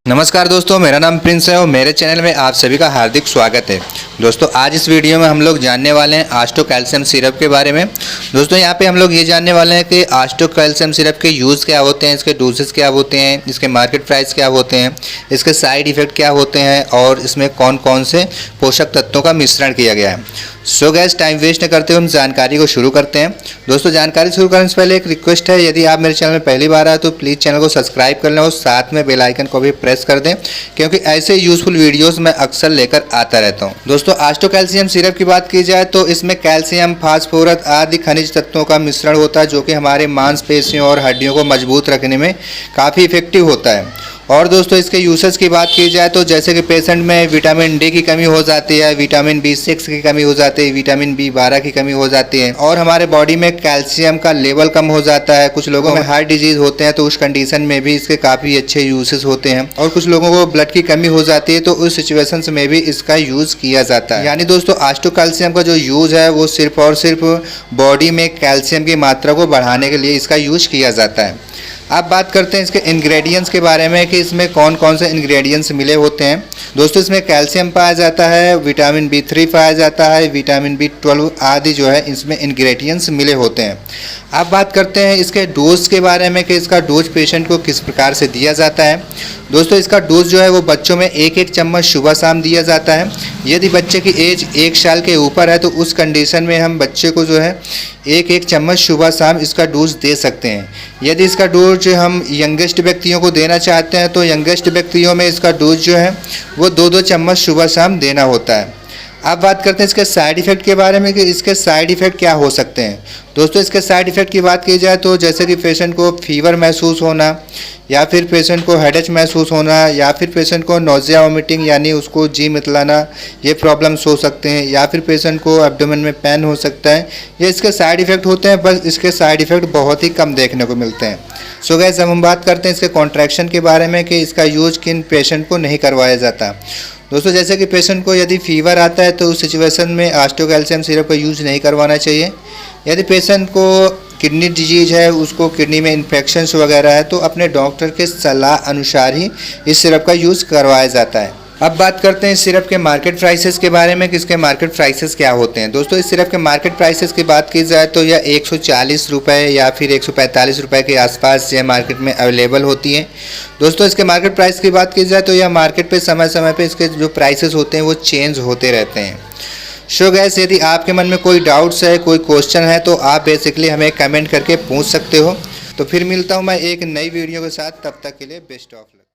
नमस्कार दोस्तों, मेरा नाम प्रिंस है और मेरे चैनल में आप सभी का हार्दिक स्वागत है। दोस्तों आज इस वीडियो में हम लोग जानने वाले हैं आस्टो कैल्शियम सिरप के बारे में। दोस्तों यहाँ पे हम लोग ये जानने वाले हैं कि आस्टो कैल्शियम सिरप के यूज़ क्या होते हैं, इसके डोजेस क्या होते हैं, इसके मार्केट प्राइस क्या होते हैं, इसके साइड इफ़ेक्ट क्या होते हैं और इसमें कौन कौन से पोषक तत्वों का मिश्रण किया गया है। सो गैस, टाइम वेस्ट न करते हुए हम जानकारी को शुरू करते हैं। दोस्तों जानकारी शुरू करने से पहले एक रिक्वेस्ट है, यदि आप मेरे चैनल में पहली बार आए तो प्लीज़ चैनल को सब्सक्राइब कर लें और साथ में बेल आइकन को भी प्रेस कर दें, क्योंकि ऐसे यूजफुल वीडियोस मैं अक्सर लेकर आता रहता हूं। दोस्तों आस्टो कैल्शियम सिरप की बात की जाए तो इसमें कैल्शियम, फास्फोरस आदि खनिज तत्वों का मिश्रण होता है, जो कि हमारे मांसपेशियों और हड्डियों को मजबूत रखने में काफ़ी इफेक्टिव होता है। और दोस्तों इसके यूसेज की बात की जाए तो जैसे कि पेशेंट में विटामिन डी की कमी हो जाती है, विटामिन B6 की कमी हो जाती है, विटामिन B12 की कमी हो जाती है और हमारे बॉडी में कैल्शियम का लेवल कम हो जाता है। कुछ लोगों में हार्ट डिजीज होते हैं तो उस कंडीशन में भी इसके काफ़ी अच्छे यूसेज होते हैं। और कुछ लोगों को ब्लड की कमी हो जाती है तो उस सिचुएशन में भी इसका यूज़ किया जाता है। यानी दोस्तों आस्टो कैल्शियम का जो यूज़ है वो सिर्फ और सिर्फ बॉडी में कैल्शियम की मात्रा को बढ़ाने के लिए इसका यूज किया जाता है। अब बात करते हैं इसके इंग्रेडिएंट्स के बारे में कि इसमें कौन कौन से इंग्रेडिएंट्स मिले होते हैं। दोस्तों इसमें कैल्शियम पाया जाता है, विटामिन B3 पाया जाता है, विटामिन B12 आदि जो है इसमें इंग्रेडिएंट्स मिले होते हैं। अब बात करते हैं इसके डोज के बारे में कि इसका डोज पेशेंट को किस प्रकार से दिया जाता है। दोस्तों इसका डोज जो है वो बच्चों में एक चम्मच सुबह शाम दिया जाता है। यदि बच्चे की एज 1 साल के ऊपर है तो उस कंडीशन में हम बच्चे को जो है एक चम्मच सुबह शाम इसका डोज दे सकते हैं। यदि इसका डोज हम यंगेस्ट व्यक्तियों को देना चाहते हैं तो यंगेस्ट व्यक्तियों में इसका डोज जो है वो 2-2 चम्मच सुबह शाम देना होता है। अब बात करते हैं इसके साइड इफ़ेक्ट के बारे में कि इसके साइड इफ़ेक्ट क्या हो सकते हैं। दोस्तों इसके साइड इफ़ेक्ट की बात की जाए तो जैसे कि पेशेंट को फीवर महसूस होना, या फिर पेशेंट को हेडेक महसूस होना, या फिर पेशेंट को नोजिया वोमिटिंग यानी उसको जी मितलाना, ये प्रॉब्लम्स हो सकते हैं, या फिर पेशेंट को एब्डोमेन में पेन हो सकता है। ये इसके साइड इफ़ेक्ट होते हैं, बस इसके साइड इफ़ेक्ट बहुत ही कम देखने को मिलते हैं। सो गाइस, अब हम बात करते हैं इसके कॉन्ट्रैक्शन के बारे में कि इसका यूज किन पेशेंट को नहीं करवाया जाता। दोस्तों जैसे कि पेशेंट को यदि फीवर आता है तो उस सिचुएशन में आस्टो कैल्शियम सिरप का यूज़ नहीं करवाना चाहिए। यदि पेशेंट को किडनी डिजीज है, उसको किडनी में इन्फेक्शंस वगैरह है तो अपने डॉक्टर के सलाह अनुसार ही इस सिरप का यूज़ करवाया जाता है। अब बात करते हैं इस सिरप के मार्केट प्राइसेस के बारे में कि इसके मार्केट प्राइसेस क्या होते हैं। दोस्तों इस सिरप के मार्केट प्राइसेस की बात की जाए तो यह 140 रुपये या फिर 145 रुपये के आसपास यह मार्केट में अवेलेबल होती है। दोस्तों इसके मार्केट प्राइस की बात की जाए तो यह मार्केट पे समय समय पे इसके जो प्राइसेस होते हैं वो चेंज होते रहते हैं। सो गैस, यदि आपके मन में कोई डाउट्स है, कोई क्वेश्चन है तो आप बेसिकली हमें कमेंट करके पूछ सकते हो। तो फिर मिलता हूँ मैं एक नई वीडियो के साथ, तब तक के लिए बेस्ट ऑफ लक।